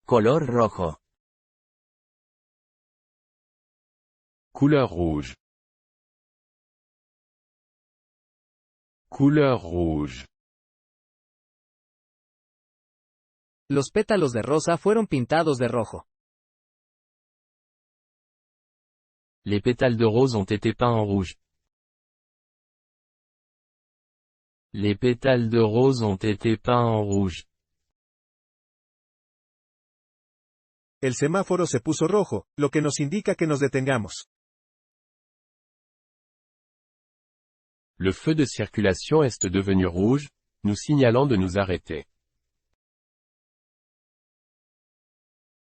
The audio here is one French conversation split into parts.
Color rojo. Couleur rouge. Couleur rouge. Los pétalos de rosa fueron pintados de rojo. Les pétales de rose ont été peints en rouge. Les pétales de rose ont été peints en rouge. El semáforo se puso rojo, lo que nos indica que nos detengamos. Le feu de circulation est devenu rouge, nous signalant de nous arrêter.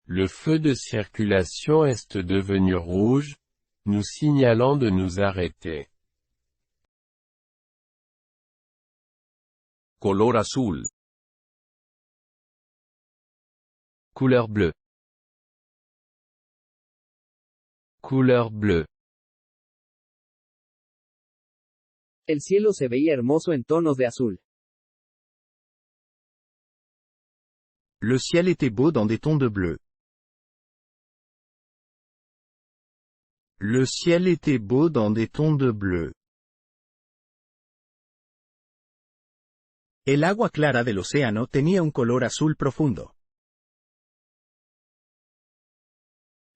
Le feu de circulation est devenu rouge, nous signalant de nous arrêter. Color azul. Couleur bleue. Couleur bleue. El cielo se veía hermoso en tonos de azul. Le ciel était beau dans des tons de bleu. Le ciel était beau dans des tons de bleu. El agua clara del océano tenía un color azul profundo.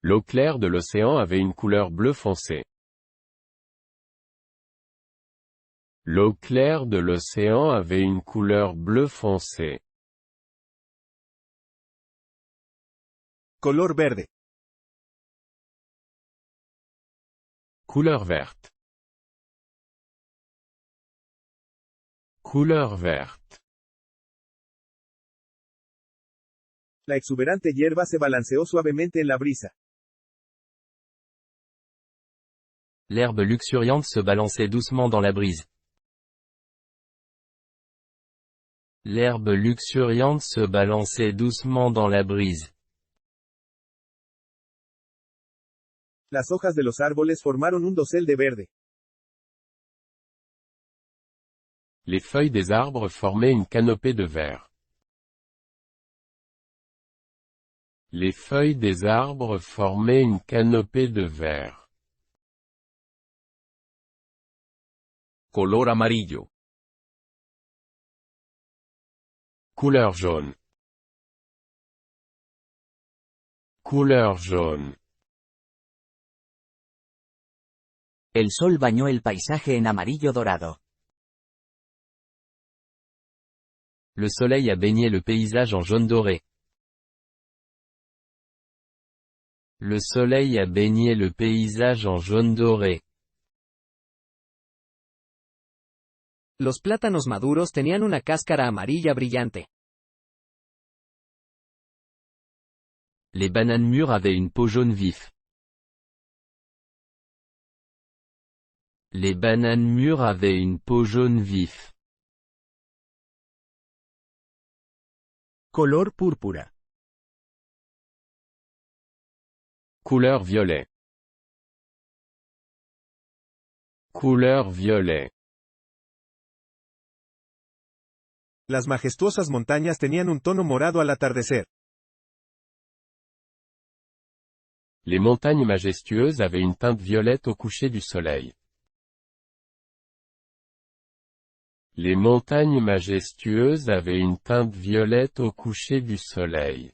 L'eau claire de l'océan avait une couleur bleu foncé. L'eau claire de l'océan avait une couleur bleu foncé. Color verde. Couleur verte. Couleur verte. La exuberante hierba se balanceó suavemente en la brisa. L'herbe luxuriante se balançait doucement dans la brise. L'herbe luxuriante se balançait doucement dans la brise. Las hojas de los árboles formaron un dosel de verde. Les feuilles des arbres formaient une canopée de vert. Les feuilles des arbres formaient une canopée de vert. Color amarillo. Couleur jaune. Couleur jaune. El sol bañó el paisaje en amarillo dorado. Le soleil a baigné le paysage en jaune doré. Le soleil a baigné le paysage en jaune doré. Los plátanos maduros tenían una cáscara amarilla brillante. Les bananes mûres avaient une peau jaune vif. Les bananes mûres avaient une peau jaune vif. Color púrpura. Couleur violet. Couleur violet. Las majestuosas montañas tenían un tono morado al atardecer. Les montagnes majestueuses avaient une teinte violette au coucher du soleil. Les montagnes majestueuses avaient une teinte violette au coucher du soleil.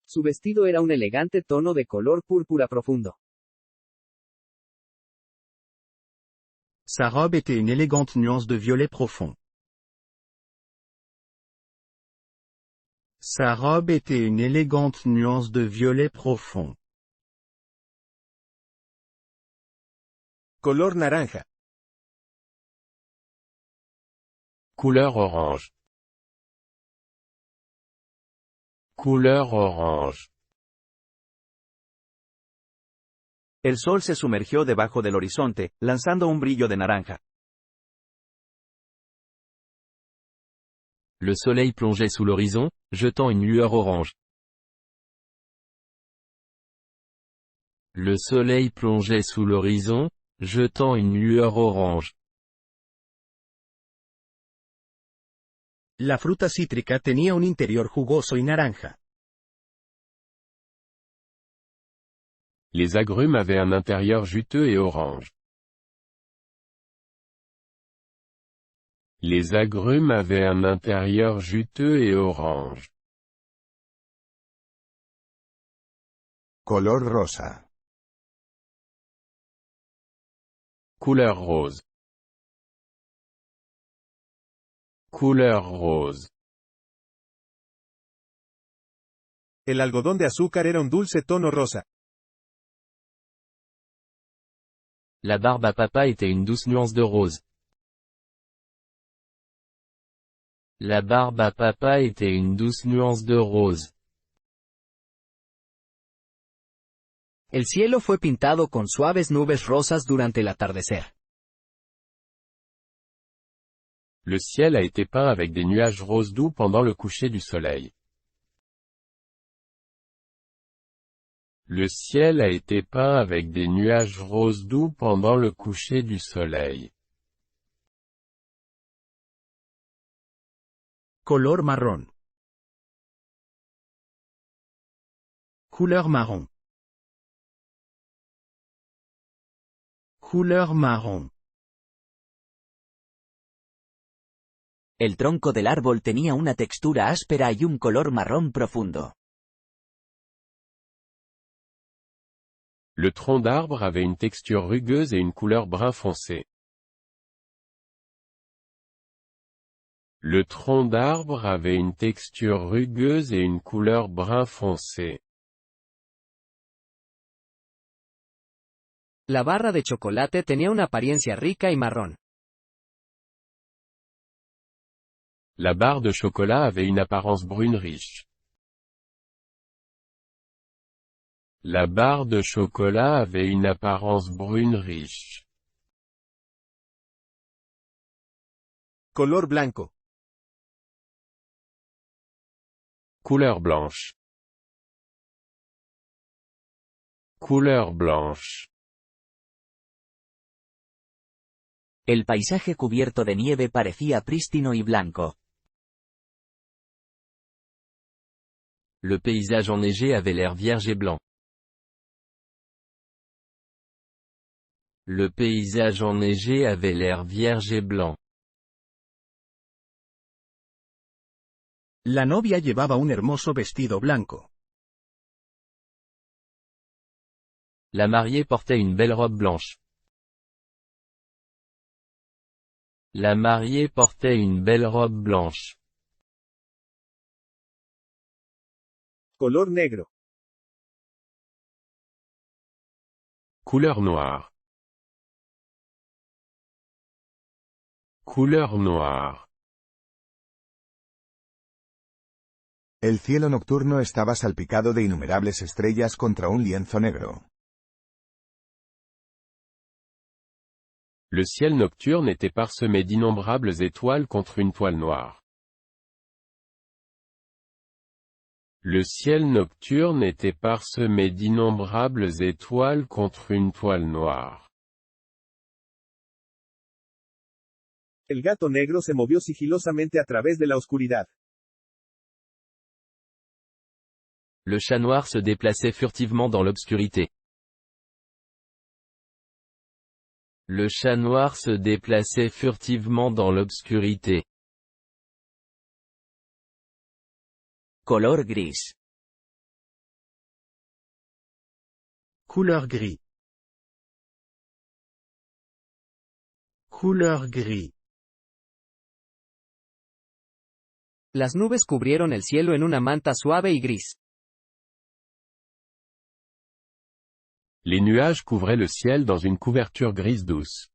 Su vestido era un elegante tono de color púrpura profundo. Sa robe était une élégante nuance de violet profond. Sa robe était une élégante nuance de violet profond. Color naranja. Couleur orange. Couleur orange. El sol se sumergió debajo del horizonte, lanzando un brillo de naranja. Le soleil plongeait sous l'horizon, jetant une lueur orange. Le soleil plongeait sous l'horizon, jetant une lueur orange. La fruta cítrica tenía un interior jugoso y naranja. Les agrumes avaient un intérieur juteux et orange. Les agrumes avaient un intérieur juteux et orange. Color rosa. Couleur rose. Couleur rose. El algodón de azúcar era un dulce tono rosa. La barbe à papa était une douce nuance de rose. La barbe à papa était une douce nuance de rose. El cielo fue pintado con suaves nubes rosas durante el atardecer. Le ciel a été peint avec des nuages roses doux pendant le coucher du soleil. Le ciel a été peint avec des nuages roses doux pendant le coucher du soleil. Color marrón. Couleur marron. Couleur marron. El tronco del árbol tenía una textura áspera y un color marrón profundo. Le tronc d'arbre avait une texture rugueuse et une couleur brun foncé. Le tronc d'arbre avait une texture rugueuse et une couleur brun foncé. La barra de chocolate tenía una apariencia rica y marrón. La barre de chocolat avait une apparence brune riche. La barre de chocolat avait une apparence brune riche. Color blanco. Couleur blanche. Couleur blanche. El paisaje cubierto de nieve parecía prístino y blanco. Le paysage enneigé avait l'air vierge et blanc. Le paysage enneigé avait l'air vierge et blanc. La novia llevaba un hermoso vestido blanco. La mariée portait une belle robe blanche. La mariée portait une belle robe blanche. Color negro. Couleur noire. Couleur noire. El cielo nocturno estaba salpicado de innumerables estrellas contra un lienzo negro. Le ciel nocturne était parsemé d'innombrables étoiles contre une toile noire. Le ciel nocturne était parsemé d'innombrables étoiles contre une toile noire. El gato negro se movió sigilosamente a través de la oscuridad. Le chat noir se déplaçait furtivement dans l'obscurité. Le chat noir se déplaçait furtivement dans l'obscurité. Color gris. Couleur gris. Couleur gris. Las nubes cubrieron el cielo en una manta suave y gris. Les nuages couvraient le ciel dans une couverture grise douce.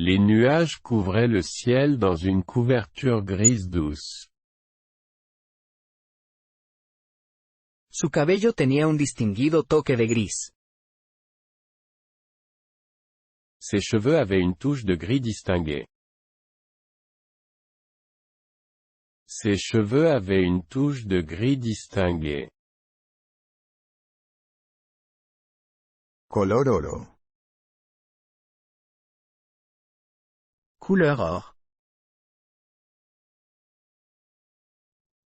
Les nuages couvraient le ciel dans une couverture grise douce. Su cabello tenía un distinguido toque de gris. Ses cheveux avaient une touche de gris distingué. Ses cheveux avaient une touche de gris distingué. Color oro. Couleur or.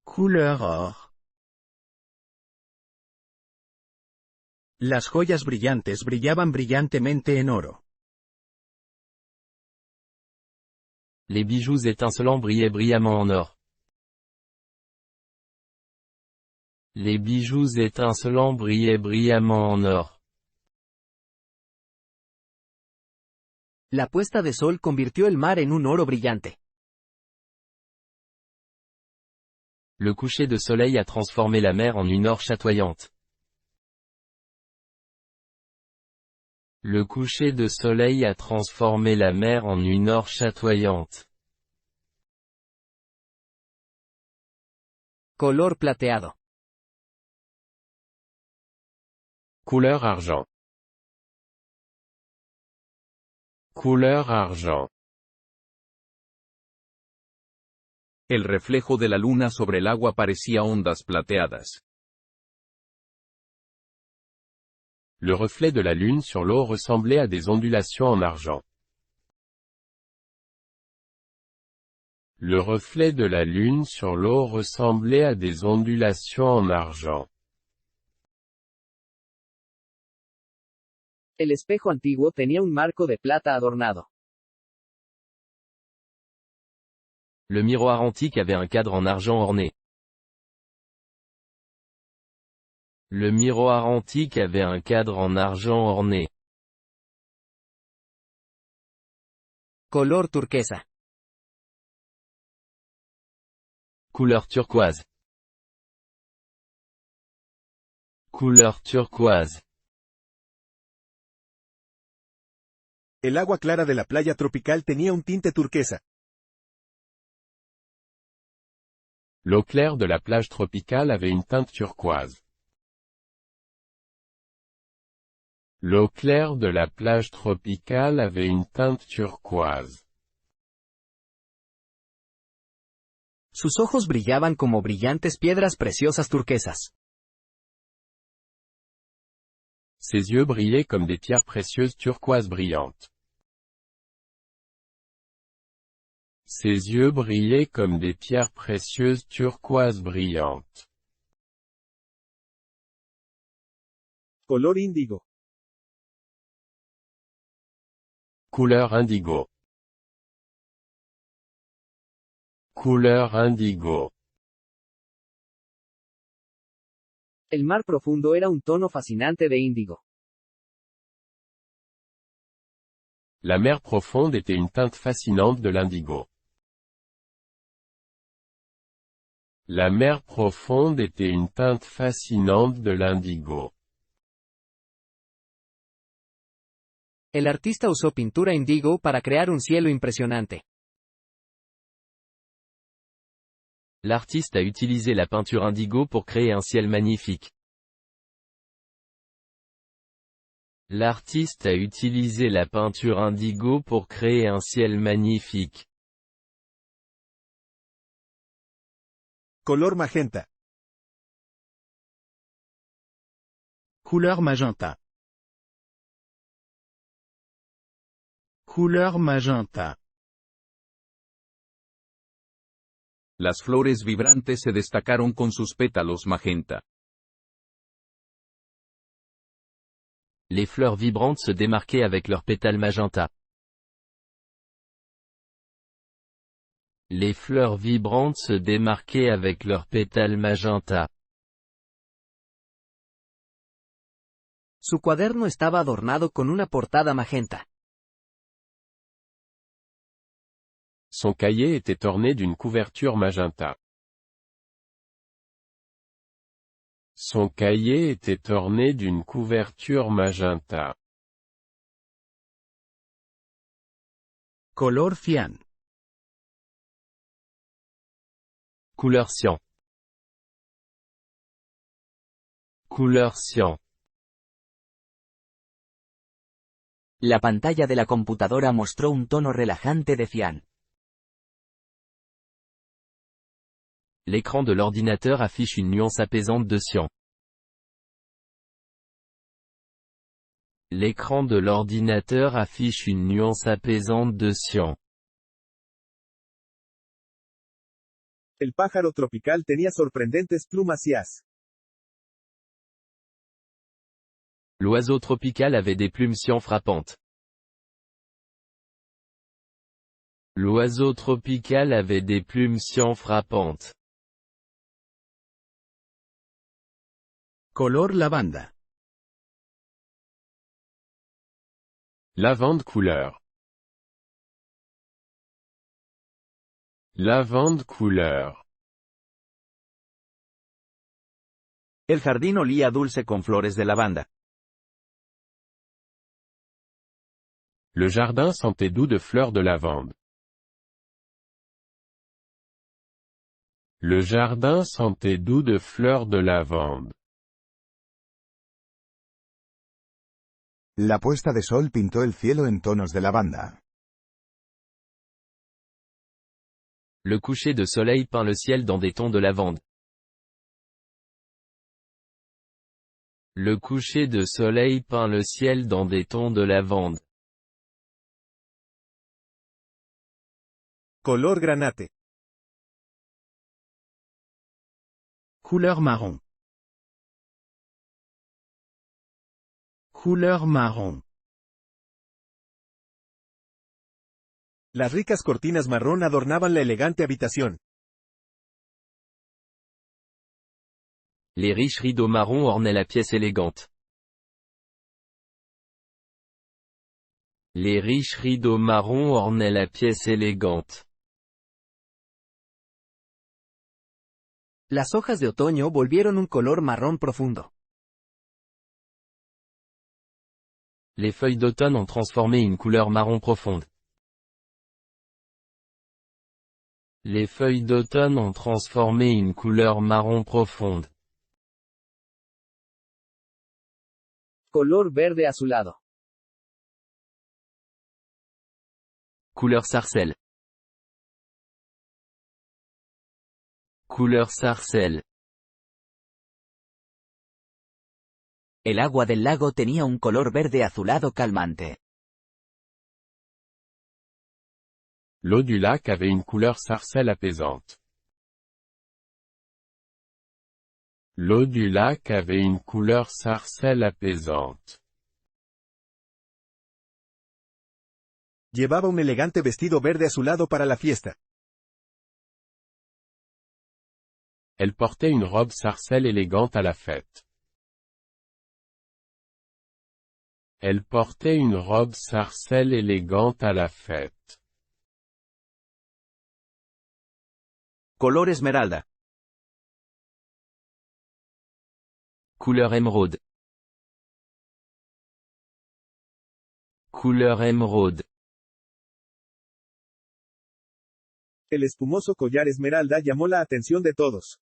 Couleur or. Las joyas brillantes brillaban brillantemente en oro. Les bijoux étincelants brillaient brillamment en or. Les bijoux étincelants brillaient brillamment en or. La puesta de sol convirtió el mar en un oro brillante. Le coucher de soleil a transformé la mer en une or chatoyante. Le coucher de soleil a transformé la mer en une or chatoyante. Color plateado. Couleur argent. Couleur argent. El reflejo de la luna sobre el agua parecía ondas plateadas. Le reflet de la lune sur l'eau ressemblait à des ondulations en argent. Le reflet de la lune sur l'eau ressemblait à des ondulations en argent. El espejo antiguo tenía un marco de plata adornado. Le miroir antique avait un cadre en argent orné. Le miroir antique avait un cadre en argent orné. Color turquesa. Couleur turquoise. Couleur turquoise. El agua clara de la playa tropical tenía un tinte turquesa. L'eau claire de la plage tropicale avait une teinte turquoise. L'eau claire de la plage tropicale avait une teinte turquoise. Sus ojos brillaban como brillantes piedras preciosas turquesas. Ses yeux brillaient comme des pierres précieuses turquoises brillantes. Ses yeux brillaient comme des pierres précieuses turquoises brillantes. Color índigo. Couleur indigo. Couleur indigo. El mar profundo era un tono fascinante de índigo. La mer profonde était une teinte fascinante de l'indigo. La mer profonde était une teinte fascinante de l'indigo. El artista usó pintura índigo para crear un cielo impresionante. L'artiste a utilisé la peinture indigo pour créer un ciel magnifique. L'artiste a utilisé la peinture indigo pour créer un ciel magnifique. Color magenta. Couleur magenta. Couleur magenta. Las flores vibrantes se destacaron con sus pétalos magenta. Les fleurs vibrantes se démarquaient avec leurs pétales magenta. Les fleurs vibrantes se démarquaient avec leurs pétales magenta. Su cuaderno estaba adornado con una portada magenta. Son cahier était orné d'une couverture magenta. Son cahier était orné d'une couverture magenta. Color cian. Couleur cyan. Couleur cyan. La pantalla de la computadora mostró un tono relajante de cian. L'écran de l'ordinateur affiche une nuance apaisante de cyan. L'écran de l'ordinateur affiche une nuance apaisante de cyan. El pájaro tropical tenía sorprendentes plumas y as. L'oiseau tropical avait des plumes si frappantes. L'oiseau tropical avait des plumes si frappantes. Color lavanda. Lavande couleur. Lavande couleur. El jardín olía dulce con flores de lavanda. Le jardin sentait doux de fleurs de lavande. Le jardin sentait doux de fleurs de lavande. La puesta de sol pintó el cielo en tonos de lavanda. Le coucher de soleil peint le ciel dans des tons de lavande. Le coucher de soleil peint le ciel dans des tons de lavande. Color granate. Couleur marron. Couleur marron. Las ricas cortinas marrón adornaban la elegante habitación. Les riches rideaux marrons ornaient la pièce élégante. Les riches rideaux marrons ornaient la pièce élégante. Las hojas de otoño volvieron un color marrón profundo. Les feuilles d'automne ont transformé une couleur marron profonde. Les feuilles d'automne ont transformé une couleur marron profonde. Color verde azulado. Couleur sarcelle. Couleur sarcelle. El agua del lago tenía un color verde azulado calmante. L'eau du lac avait une couleur sarcelle apaisante. L'eau du lac avait une couleur sarcelle apaisante. Llevaba un elegante vestido verde azulado para la fiesta. Elle portait une robe sarcelle élégante à la fête. Elle portait une robe sarcelle élégante à la fête. Color esmeralda. Couleur émeraude. Couleur émeraude. El espumoso collar esmeralda llamó la atención de todos.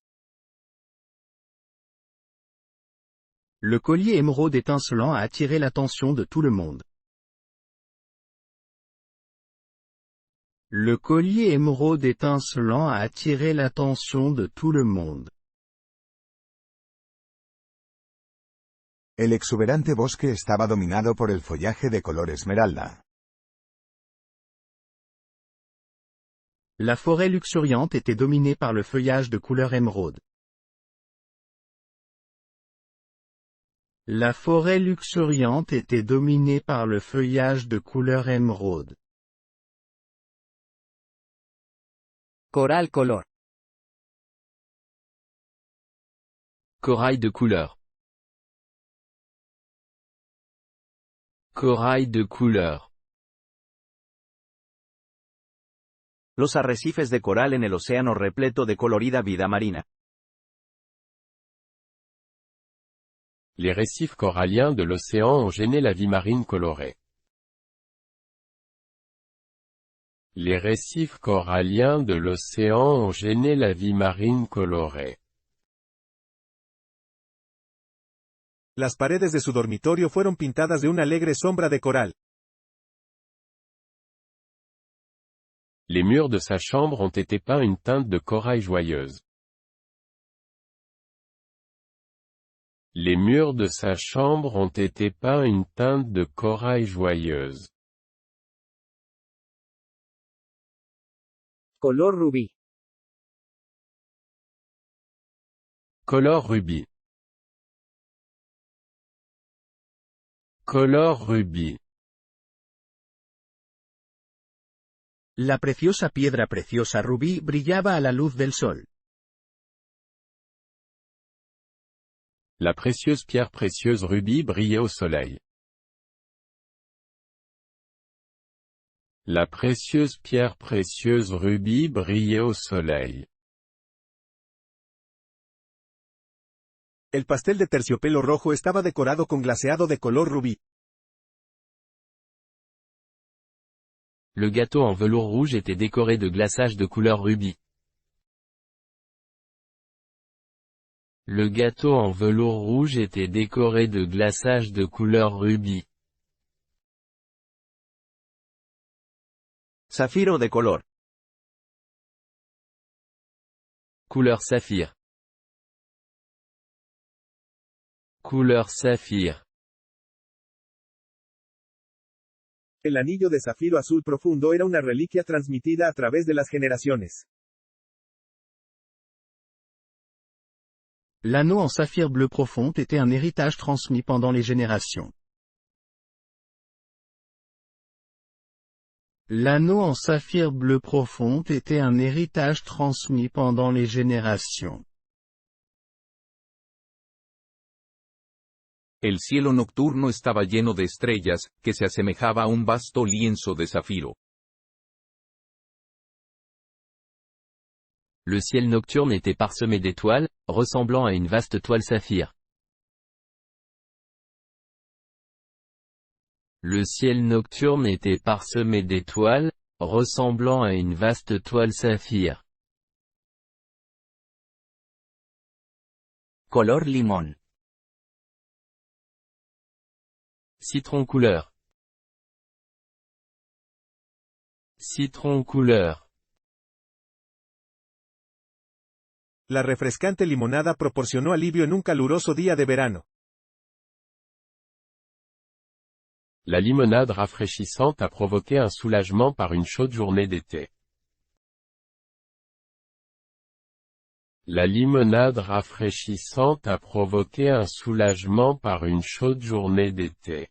Le collier émeraude étincelant a attiré l'attention de tout le monde. Le collier émeraude étincelant a attiré l'attention de tout le monde. El exuberante bosque estaba dominado por el follaje de color esmeralda. La forêt luxuriante était dominée par le feuillage de couleur émeraude. La forêt luxuriante était dominée par le feuillage de couleur émeraude. Coral color. Corail de couleur. Corail de couleur. Los arrecifes de coral en el océano repleto de colorida vida marina. Les récifs coralliens de l'océan ont gêné la vie marine colorée. Les récifs coralliens de l'océan ont gêné la vie marine colorée. Las paredes de su dormitorio fueron pintadas de una alegre sombra de coral. Les murs de sa chambre ont été peints une teinte de corail joyeuse. Les murs de sa chambre ont été peints une teinte de corail joyeuse. Color rubí. Color rubis. Color rubis. La preciosa piedra preciosa rubí brillaba a la luz del sol. La précieuse pierre précieuse rubis brillait au soleil. La précieuse pierre précieuse rubis brillait au soleil. El pastel de terciopelo rojo estaba decorado con glaseado de color rubí. Le gâteau en velours rouge était décoré de glaçage de couleur rubis. Le gâteau en velours rouge était décoré de glaçage de couleur rubis. Zafiro de color. Couleur saphir. Couleur saphir. El anillo de zafiro azul profundo era una reliquia transmitida a través de las generaciones. L'anneau en saphir bleu profond était un héritage transmis pendant les générations. L'anneau en saphir bleu profond était un héritage transmis pendant les générations. El cielo nocturno estaba lleno de estrellas, que se asemejaba a un vasto lienzo de zafiro. Le ciel nocturne était parsemé d'étoiles, ressemblant à une vaste toile saphir. Le ciel nocturne était parsemé d'étoiles, ressemblant à une vaste toile saphir. Color limón. Citron couleur. Citron couleur. La refrescante limonada proporcionó alivio en un caluroso día de verano. La limonade rafraîchissante a provoqué un soulagement par une chaude journée d'été. La limonade rafraîchissante a provoqué un soulagement par une chaude journée d'été.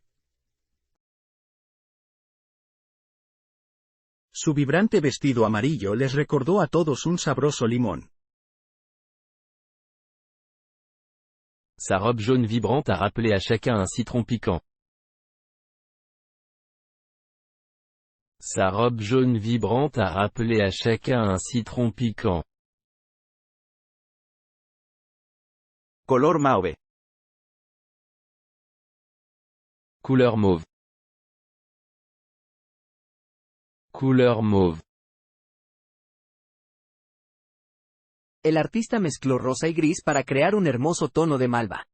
Su vibrante vestido amarillo les recordó a todos un sabroso limón. Sa robe jaune vibrante a rappelé à chacun un citron piquant. Sa robe jaune vibrante a rappelé à chacun un citron piquant. Color mauve. Couleur mauve. Couleur mauve. El artista mezcló rosa y gris para crear un hermoso tono de malva.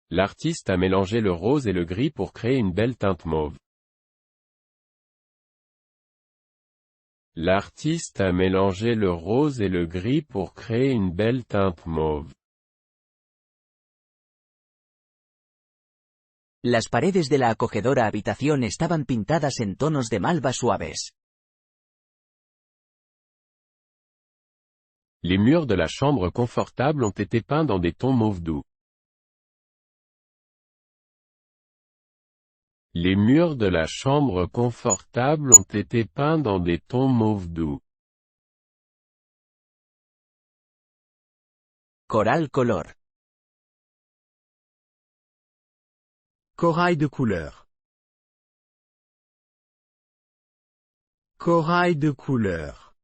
L'artiste a mélangé le rose et le gris pour créer une belle teinte mauve. L'artiste a mélangé le rose et le gris pour créer une belle teinte mauve. Las paredes de la acogedora habitación estaban pintadas en tonos de malva suaves. Les murs de la chambre confortable ont été peints dans des tons mauve doux. Les murs de la chambre confortable ont été peints dans des tons mauve doux. Coral color. Corail de couleur. Corail de couleur.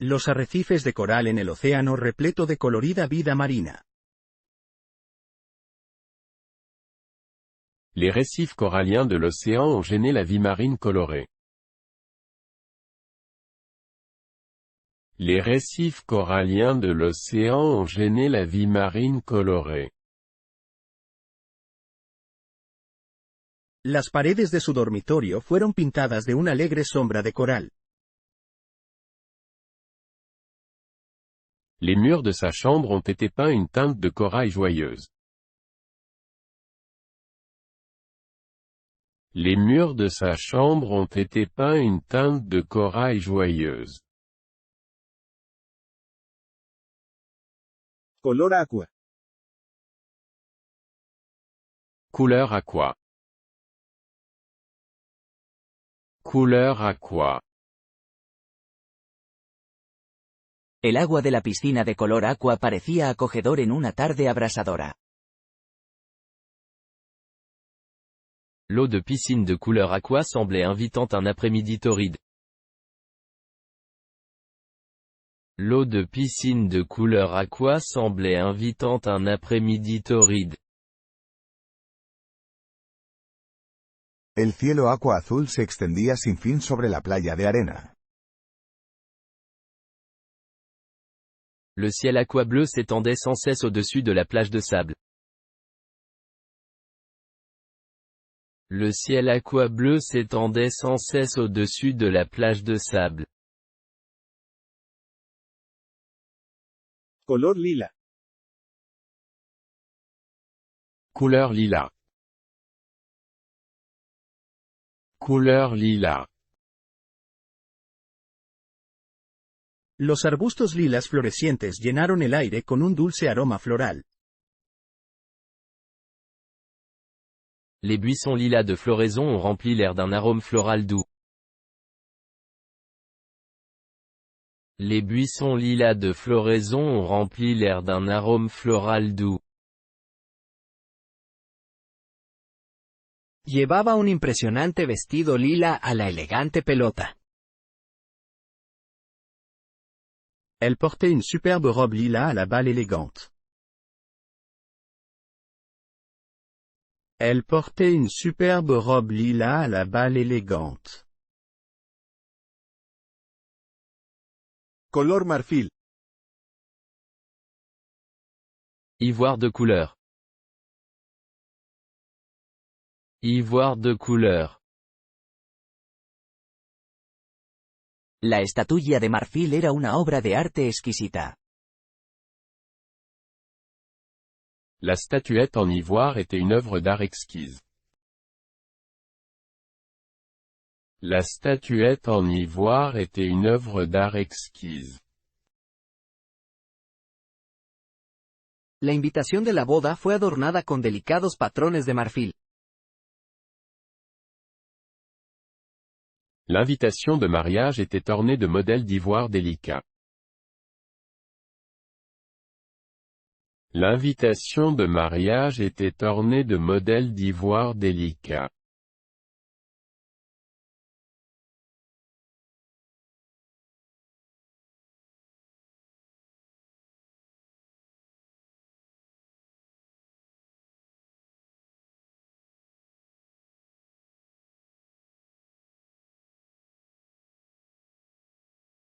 Los arrecifes de coral en el océano repleto de colorida vida marina. Les récifs coralliens de l'océan ont gêné la vie marine colorée. Les récifs coralliens de l'océan ont gêné la vie marine colorée. Las paredes de su dormitorio fueron pintadas de una alegre sombra de coral. Les murs de sa chambre ont été peints une teinte de corail joyeuse. Les murs de sa chambre ont été peints une teinte de corail joyeuse. Color aqua. Couleur aqua. Couleur aqua. El agua de la piscina de color aqua parecía acogedor en una tarde abrasadora. L'eau de piscine de couleur aqua semblait invitante un après-midi torride. L'eau de piscine de couleur aqua semblait invitante un après-midi torride. El cielo aqua azul se extendía sin fin sobre la playa de arena. Le ciel aqua bleu s'étendait sans cesse au-dessus de la plage de sable. Le ciel aqua bleu s'étendait sans cesse au-dessus de la plage de sable. Color lila. Couleur lilas. Couleur lilas. Los arbustos lilas florecientes llenaron el aire con un dulce aroma floral. Les buissons lilas de floraison ont rempli l'air d'un arôme floral doux. Les buissons lilas de floraison ont rempli l'air d'un arôme floral doux. Llevaba un impresionante vestido lila a la elegante pelota. Elle portait une superbe robe lilas à la balle élégante. Elle portait une superbe robe lilas à la balle élégante. Color marfil. Ivoire de couleur. Ivoire de couleur. La estatuilla de marfil era una obra de arte exquisita. La statuette en ivoire était une œuvre d'art exquise. La statuette en ivoire était une œuvre d'art exquise. La invitación de la boda fue adornada con delicados patrones de marfil. L'invitation de mariage était ornée de modèles d'ivoire délicats. L'invitation de mariage était ornée de modèles d'ivoire délicats.